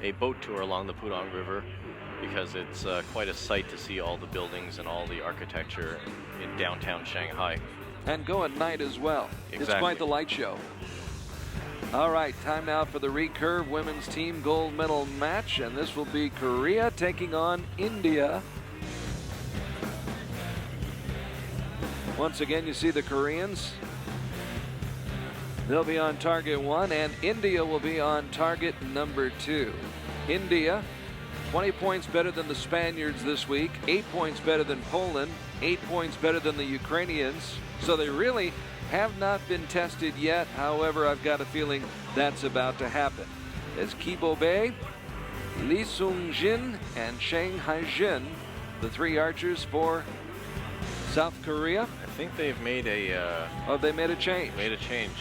a boat tour along the Pudong River because it's quite a sight to see all the buildings and all the architecture in downtown Shanghai. And go at night as well. Exactly. It's quite the light show. All right, time now for the Recurve women's team gold medal match, and this will be Korea taking on India. Once again, you see the Koreans. They'll be on target 1, and India will be on target number 2. India, 20 points better than the Spaniards this week, 8 points better than Poland, 8 points better than the Ukrainians. So they really have not been tested yet. However, I've got a feeling that's about to happen. As Kibo Bae, Lee Seung Jin, and Shanghai Jin, the 3 archers for South Korea. I think they've made a... they made a change. Made a change.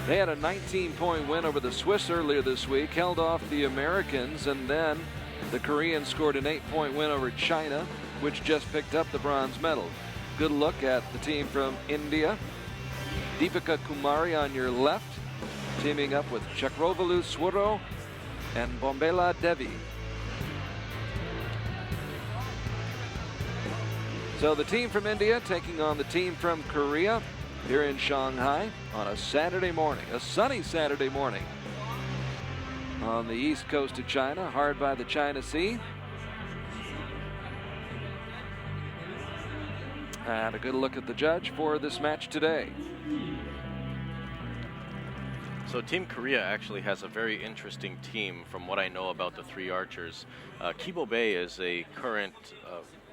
They had a 19-point win over the Swiss earlier this week, held off the Americans, and then the Koreans scored an 8-point win over China, which just picked up the bronze medal. Good look at the team from India. Deepika Kumari on your left, teaming up with Chakrovalu Swaro and Bombela Devi. So the team from India taking on the team from Korea here in Shanghai on a Saturday morning, a sunny Saturday morning on the east coast of China, hard by the China Sea. And a good look at the judge for this match today. So Team Korea actually has a very interesting team from what I know about the 3 archers. Kibo Bae is a current,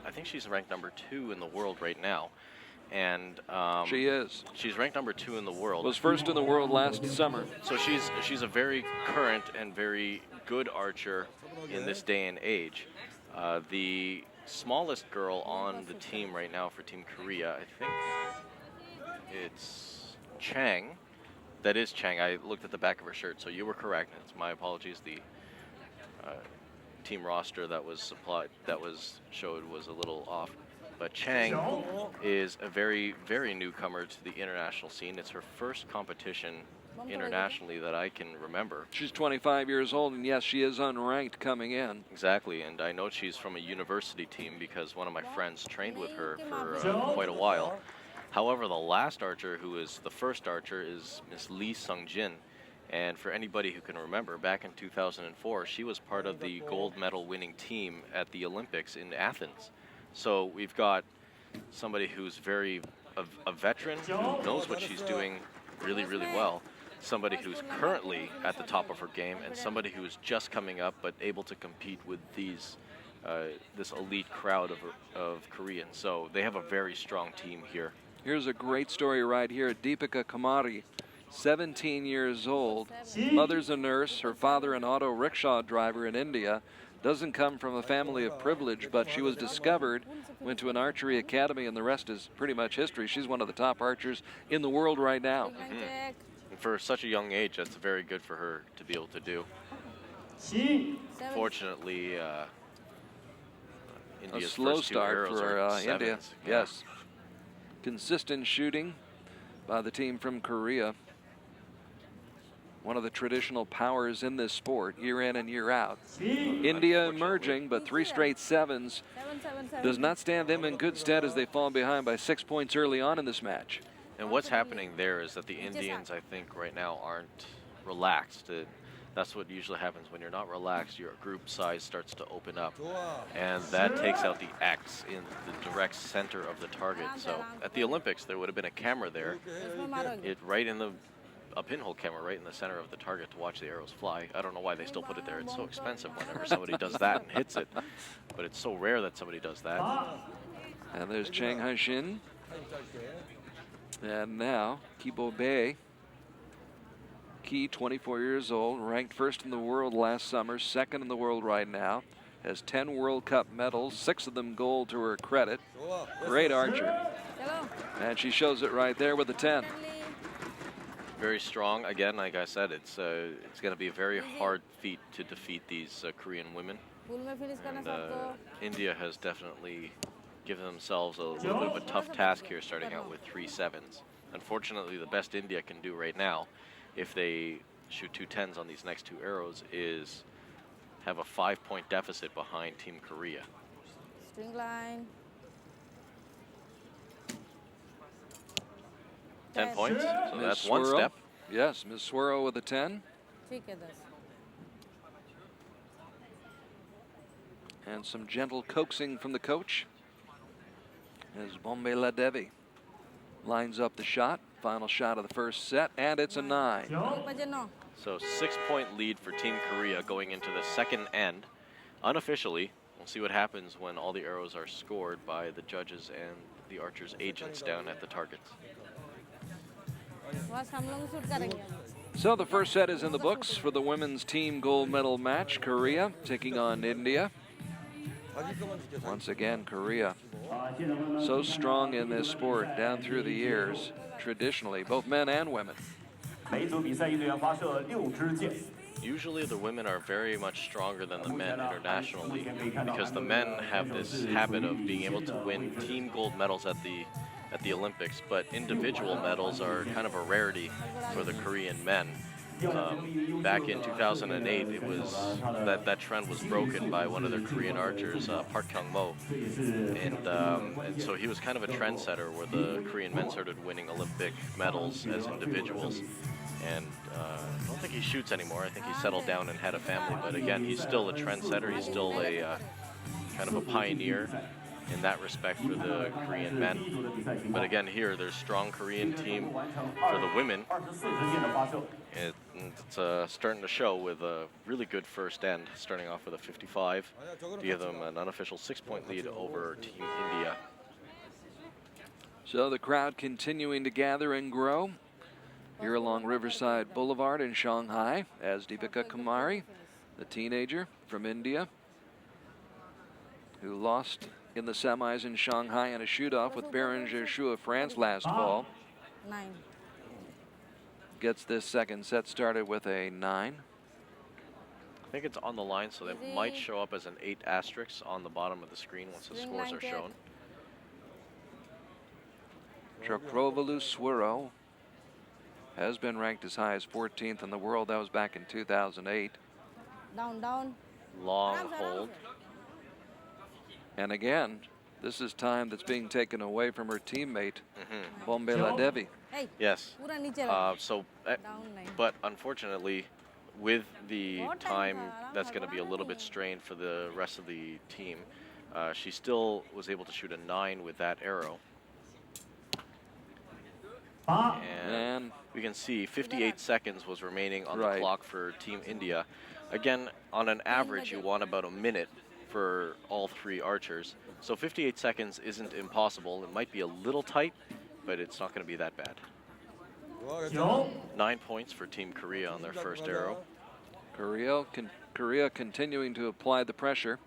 I think she's ranked number 2 in the world right now. And she is. She's ranked number 2 in the world. Was first in the world last summer. So she's a very current and very good archer in this day and age. The smallest girl on the team right now for Team Korea, I think it's Chang. That is Chang. I looked at the back of her shirt, so you were correct. It's my apologies. The team roster that was supplied, showed was a little off. But Chang is a very, very newcomer to the international scene. It's her first competition internationally that I can remember. She's 25 years old, and yes, she is unranked coming in. Exactly, and I know she's from a university team because one of my friends trained with her for quite a while. However, the last archer, who is the first archer, is Miss Lee Seung Jin. And for anybody who can remember, back in 2004, she was part of the gold medal winning team at the Olympics in Athens. So we've got somebody who's a veteran, who knows what she's doing really, really well. Somebody who's currently at the top of her game, and somebody who is just coming up but able to compete with this elite crowd of Koreans. So they have a very strong team here. Here's a great story right here. Deepika Kumari, 17 years old, mother's a nurse, her father an auto rickshaw driver in India. Doesn't come from a family of privilege, but she was discovered, went to an archery academy, and the rest is pretty much history. She's one of the top archers in the world right now. Mm-hmm. And for such a young age, that's very good for her to be able to do. Fortunately, India's a slow first 2 start arrows for are India. sevens. Yes. Consistent shooting by the team from Korea. One of the traditional powers in this sport, year in and year out. India emerging, but 3 straight 7s does not stand them in good stead as they fall behind by 6 points early on in this match. And what's happening there is that the Indians, I think, right now aren't relaxed. That's what usually happens when you're not relaxed. Your group size starts to open up, and that takes out the X in the direct center of the target. So at the Olympics, there would have been a camera there, a pinhole camera right in the center of the target to watch the arrows fly. I don't know why they still put it there. It's so expensive whenever somebody does that and hits it, but it's so rare that somebody does that. And there's Chang Haishin. And now Kibo Bae. Ki, 24 years old, ranked first in the world last summer, second in the world right now. Has 10 World Cup medals, 6 of them gold to her credit. Great archer. And she shows it right there with a 10. Very strong. Again, like I said, it's going to be a very hard feat to defeat these Korean women. And India has definitely given themselves a little bit of a tough task here, starting out with 3 7s. Unfortunately, the best India can do right now, if they shoot 2 10s on these next 2 arrows is have a 5-point deficit behind Team Korea. String line. 10 points, so Ms. that's one Swirl. step. Yes, Ms. Swirl with a 10. ठीक है 10. And some gentle coaxing from the coach as Bombela Devi lines up the shot. Final shot of the first set, and it's a 9. 1 बजे 9. So 6-point lead for Team Korea going into the second end. Unofficially, we'll see what happens when all the arrows are scored by the judges and the archers' agents down at the targets. बस हम लोग shoot करेंगे. So the first set is in the books for the women's team gold medal match. Korea taking on India. Once again, Korea so strong in this sport down through the years, traditionally, both men and women. Usually the women are very much stronger than the men internationally because the men have this habit of being able to win team gold medals at the Olympics, but individual medals are kind of a rarity for the Korean men. Back in 2008, it was that trend was broken by one of their Korean archers, Park Kyung-mo, and so he was kind of a trendsetter where the Korean men started winning Olympic medals as individuals. And I don't think he shoots anymore. I think he settled down and had a family. But again, he's still a trendsetter. He's still a kind of a pioneer in that respect for the Korean men. But again, here, there's strong Korean team for the women. It's starting to show with a really good first end, starting off with a 55 to give them an unofficial 6-point lead over Team India. So the crowd continuing to gather and grow here along Riverside Boulevard in Shanghai as Deepika Kumari, the teenager from India, who lost in the semis in Shanghai in a shoot-off with Bérenger Xu of France last fall, 9. gets this second set started with a 9. I think it's on the line, so that might show up as an 8 asterisk on the bottom of the screen once the scores are shown. Chokrovalu Swiro has been ranked as high as 14th in the world. That was back in 2008. Down, down. Long hold. And again, this is time that's being taken away from her teammate, Bombela Devi. Hey. Yes. पूरा नीचे रहो. Down 9. But unfortunately, with the time that's going to be a little bit strained for the rest of the team, she still was able to shoot a 9 with that arrow. And we can see 58 seconds was remaining on the clock for Team India. Again, on an average, you want about a minute for all 3 archers. So 58 seconds isn't impossible. It might be a little tight, but it's not going to be that bad. 9 points for Team Korea on their first arrow. Korea continuing to apply the pressure.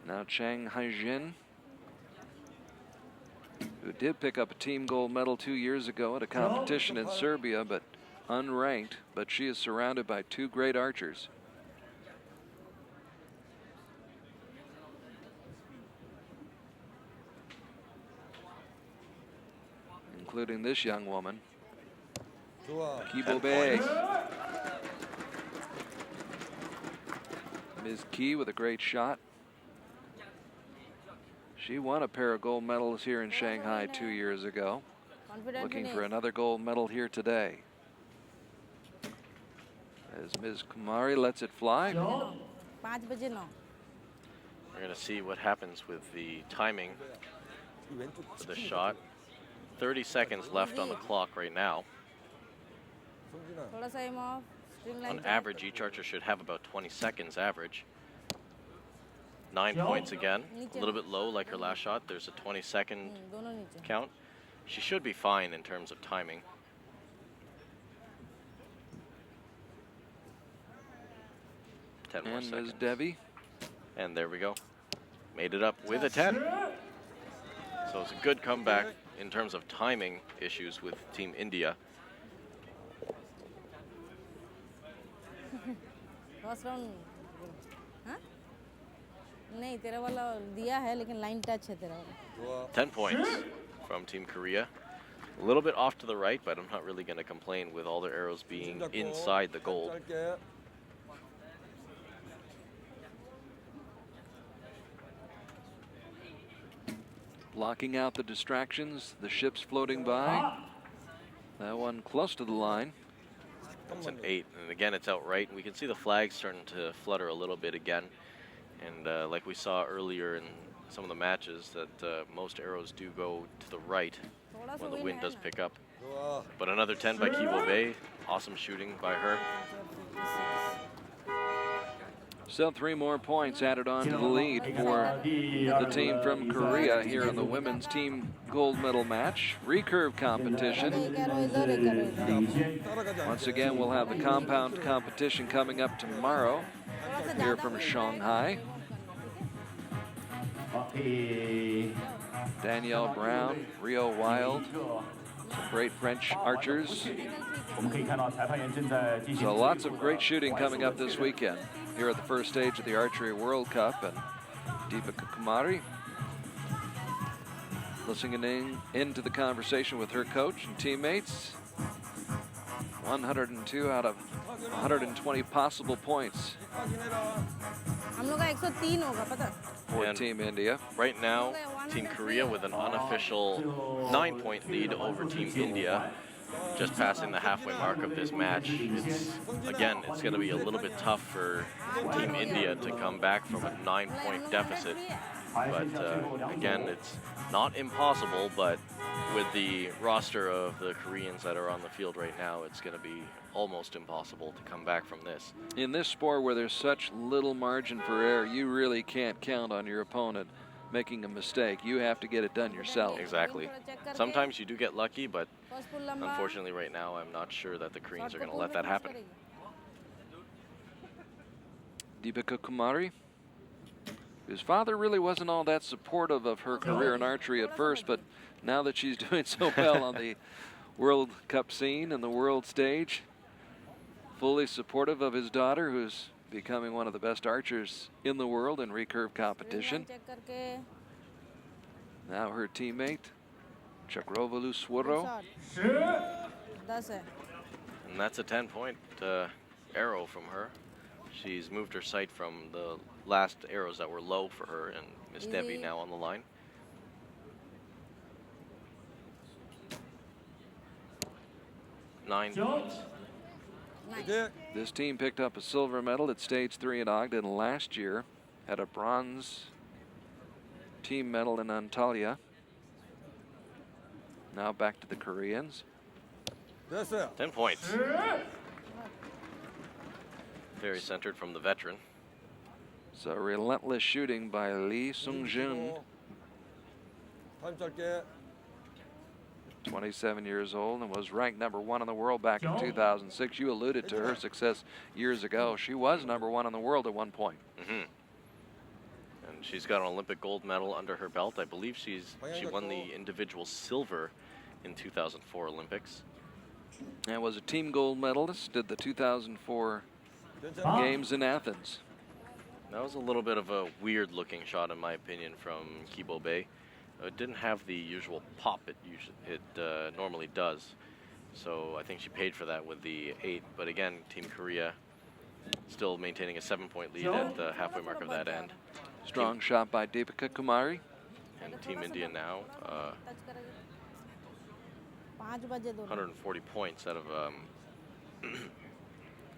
Now Chang Haijin, who did pick up a team gold medal 2 years ago at a competition in Serbia, but unranked, but she is surrounded by 2 great archers. Including this young woman, Kibo Bay. Ms. Key with a great shot. She won a pair of gold medals here in Shanghai 2 years ago. Looking for another gold medal here today. As Ms. Kumari lets it fly. 5 बजे 9. We're going to see what happens with the timing for the shot. 30 seconds left on the clock right now. थोड़ा सा aim off. String line. On average, each archer should have about 20 seconds average. 9 points again, a little bit low like her last shot. There's a 20-second दोनों नीचे. count. She should be fine in terms of timing. Ten more And seconds. Ms. Devi. And there we go. Made it up with a 10. So it's a good comeback in terms of timing issues with Team India. First round. हाँ? नहीं तेरा वाला दिया है लेकिन line touch है तेरा वाला. 10 points from Team Korea. A little bit off to the right, but I'm not really going to complain with all their arrows being inside the gold. Blocking out the distractions, the ships floating by. That one close to the line. That's an 8, and again, it's outright. We can see the flags starting to flutter a little bit again. And like we saw earlier in some of the matches, that most arrows do go to the right when the wind does pick up. But another 10 by Kibo Bay. Awesome shooting by her. So 3 more points added on to the lead for the team from Korea here in the women's team gold medal match. Recurve competition. Once again, we'll have the compound competition coming up tomorrow here from Shanghai. Danielle Brown, Rio Wild, some great French archers. So lots of great shooting coming up this weekend here at the first stage of the Archery World Cup. And Deepika Kumari listening into the conversation with her coach and teammates. 102 out of 120 possible points for And Team India. Right now, Team Korea with an unofficial 9-point lead over Team India, just passing the halfway mark of this match. Again, it's going to be a little bit tough for Team India to come back from a 9-point deficit. But again, it's not impossible, but with the roster of the Koreans that are on the field right now, it's going to be almost impossible to come back from this. In this sport where there's such little margin for error, you really can't count on your opponent making a mistake. You have to get it done yourself. Exactly. Sometimes you do get lucky, but unfortunately right now I'm not sure that the Koreans are going to let that happen. Deepika Kumari, whose father really wasn't all that supportive of her career in archery at first, but now that she's doing so well on the World Cup scene and the world stage, fully supportive of his daughter, who's becoming one of the best archers in the world in recurve competition. Now her teammate, Chakrovalu Swaro. And that's a 10-point arrow from her. She's moved her sight from the last arrows that were low for her, and Miss Debbie now on the line. Nine points. This team picked up a silver medal at stage 3 in Ogden last year, had a bronze team medal in Antalya. Now back to the Koreans. 10 points. Very centered from the veteran. So relentless shooting by Lee Seung Jin, 27 years old, and was ranked #1 in the world back in 2006. You alluded to her success years ago. She was #1 in the world at one point. And she's got an Olympic gold medal under her belt. I believe she won the individual silver in 2004 Olympics. And was a team gold medalist, did the 2004 games in Athens. That was a little bit of a weird looking shot in my opinion from Kibo Bay. It didn't have the usual pop it normally does. So I think she paid for that with the 8. But again, Team Korea still maintaining a 7-point lead at the halfway mark of that end. Strong shot by Deepika Kumari. And Team India now 140 points out of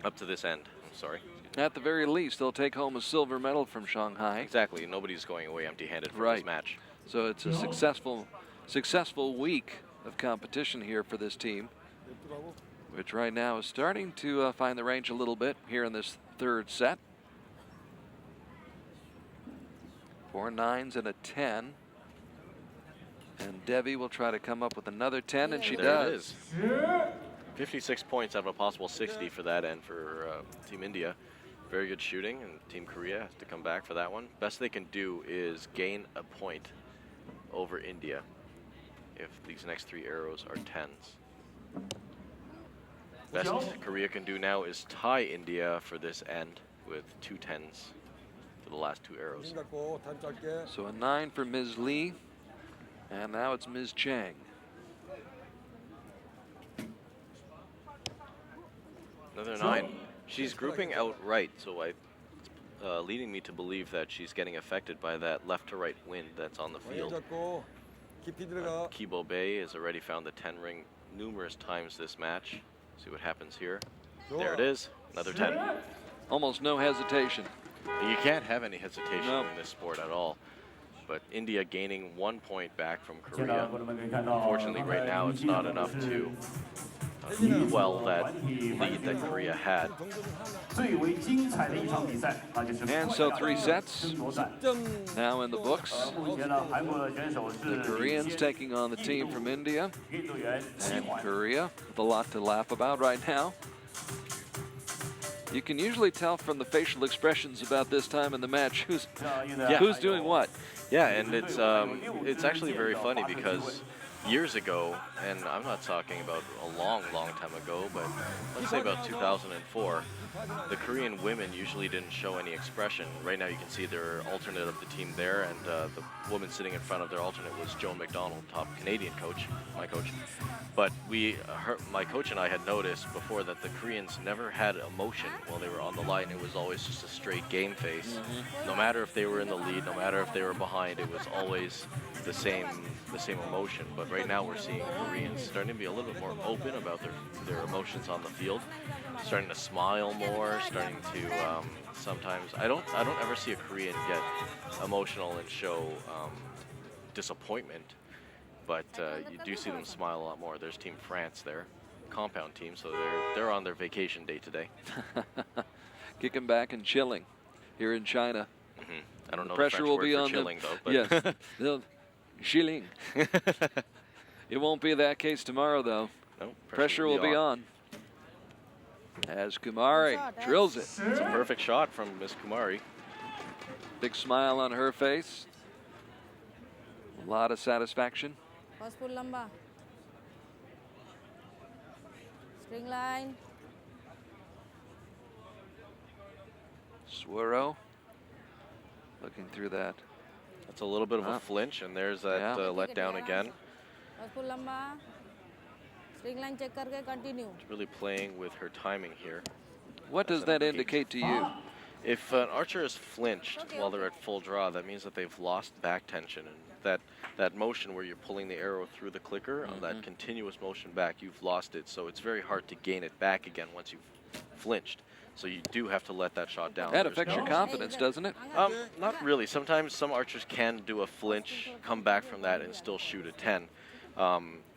up to this end. I'm sorry. At the very least, they'll take home a silver medal from Shanghai. Exactly. Nobody's going away empty-handed from Right. this match. So it's a successful week of competition here for this team, which right now is starting to find the range a little bit here in this third set. 4 9s and a 10. And Debbie will try to come up with another 10, and she There does. it is. 56 points out of a possible 60 for that end for Team India. Very good shooting, and Team Korea has to come back for that one. Best they can do is gain a point over India if these next 3 arrows are 10s. Best Korea can do now is tie India for this end with 2 10s for the last 2 arrows. So a 9 for Ms. Lee, and now it's Ms. Chang. Another 9. She's grouping out right, so leading me to believe that she's getting affected by that left to right wind that's on the field. Kibo Bay has already found the 10 ring numerous times this match. See what happens here. There it is, another 10. Almost no hesitation. You can't have any hesitation No. in this sport at all. But India gaining 1 point back from Korea. Unfortunately, right now it's not enough to quell that lead that Korea had. And so 3 sets now in the books. The Koreans taking on the team from India. And Korea with a lot to laugh about right now. You can usually tell from the facial expressions about this time in the match who's doing what. Yeah, and it's actually very funny because years ago, and I'm not talking about a long time ago, but let's say about 2004, the Korean women usually didn't show any expression. Right now you can see their alternate of the team there, and the woman sitting in front of their alternate was Joan McDonald, top Canadian coach, my coach. But my coach and I had noticed before that the Koreans never had emotion while they were on the line. It was always just a straight game face. No matter if they were in the lead, no matter if they were behind, it was always the same emotion. But right now we're seeing Koreans starting to be a little bit more open about their emotions on the field, starting to smile more, starting to sometimes I don't ever see a Korean get emotional and show disappointment. But you do see them smile a lot more. There's Team France there, compound team, so they're on their vacation day today. Kicking back and chilling here in China. I don't know Pressure the French will word be for on chilling them. though. But Yes, they'll chilling. It won't be that case tomorrow though. No, Pressure will be on. As Kumari drills it. It's a perfect shot from Miss Kumari. Big smile on her face. A lot of satisfaction. First pull lamba. String line. Swirl. Looking through that. That's a little bit of a flinch, and there's that letdown again. First pull lamba. String line check karke continue. She's really playing with her timing here. What does that indicate to you? If an archer is flinched while they're at full draw, that means that they've lost back tension, and that motion where you're pulling the arrow through the clicker, that continuous motion back, you've lost it. So it's very hard to gain it back again once you've flinched. So you do have to let that shot down. That affects your confidence, doesn't it? Not really. Sometimes some archers can do a flinch, come back from that, and still shoot a 10.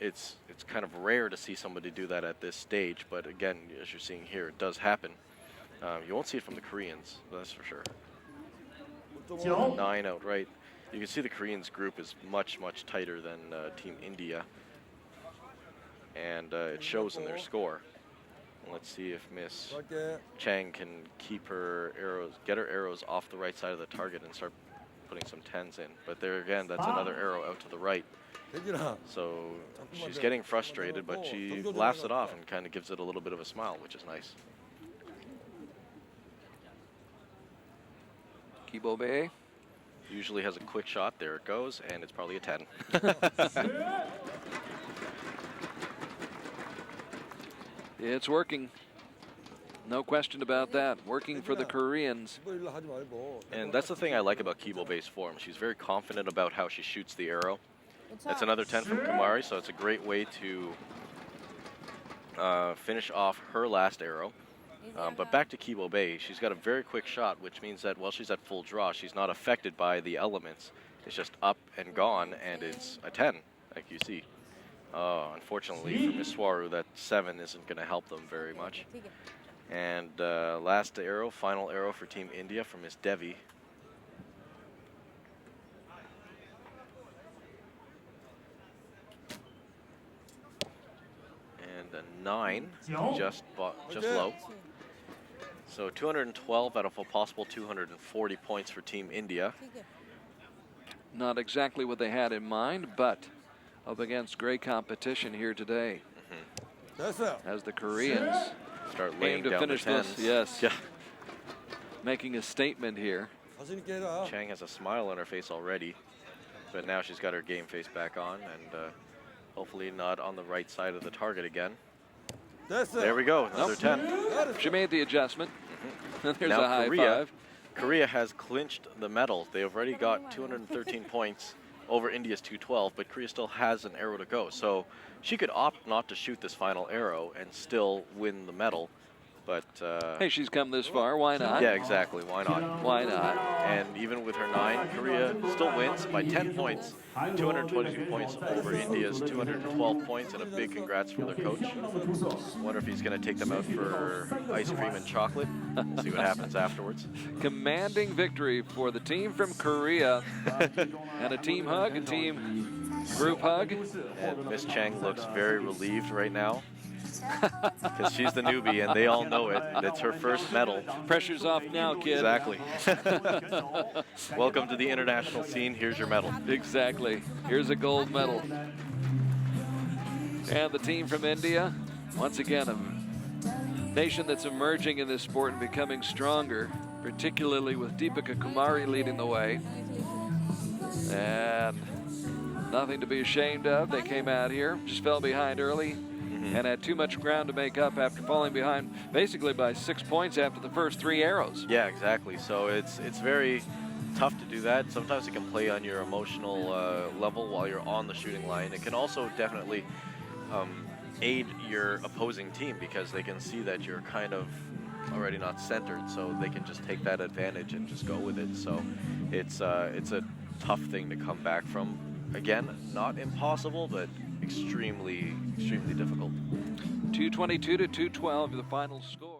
It's kind of rare to see somebody do that at this stage, but again, as you're seeing here, it does happen. You won't see it from the Koreans, that's for sure. 9 outright. You can see the Koreans group is much tighter than Team India, and it shows in their score. Let's see if Miss Chang can keep her arrows, get her arrows off the right side of the target and start putting some 10s in. But there again, that's another arrow out to the right. So she's getting frustrated, but she laughs it off and kind of gives it a little bit of a smile, which is nice. Kibo Bay usually has a quick shot. There it goes, and it's probably a 10. It's working. No question about that. Working for the Koreans. And that's the thing I like about Kibo Bay's form. She's very confident about how she shoots the arrow. That's another 10 from Kumari, so it's a great way to finish off her last arrow. But back to Kibo Bay, she's got a very quick shot, which means that while she's at full draw, she's not affected by the elements. It's just up and gone, and it's a 10, like you see. Unfortunately for Miss Swaru, that 7 isn't going to help them very much. And last arrow, final arrow for Team India from Miss Devi. And a 9, just low. So 212 out of a possible 240 points for Team India. Not exactly what they had in mind, but up against great competition here today. As the Koreans start laying to down finish the 10s. this, yes. Yeah. Making a statement here. Chang has a smile on her face already, but now she's got her game face back on, and hopefully not on the right side of the target again. There we go, another 10. She made the adjustment. There's Now a high Korea, five. Korea has clinched the medal. They have already got 213 points over India's 212, but Korea still has an arrow to go. So she could opt not to shoot this final arrow and still win the medal. But Hey, she's come this far. Why not? yeah, exactly. Why not? Why not? And even with her 9, Korea still wins by 10 points, 222 points over India's 212 points, and a big congrats from their coach. Wonder if he's going to take them out for ice cream and chocolate. We'll see what happens afterwards. Commanding victory for the team from Korea. And a team hug, a team group hug. And Miss Chang looks very relieved right now because she's the newbie and they all know it. It's her first medal. Pressure's off now, kid. Exactly. Welcome to the international scene. Here's your medal. Exactly. Here's a gold medal. And the team from India, once again, a nation that's emerging in this sport and becoming stronger, particularly with Deepika Kumari leading the way. And nothing to be ashamed of. They came out here, just fell behind early, and had too much ground to make up after falling behind basically by 6 points after the first 3 arrows. Yeah, exactly. So it's very tough to do that. Sometimes it can play on your emotional level while you're on the shooting line. It can also definitely aid your opposing team because they can see that you're kind of already not centered, so they can just take that advantage and just go with it. So it's a tough thing to come back from. Again, not impossible, but extremely, extremely difficult. 222 to 212, the final score.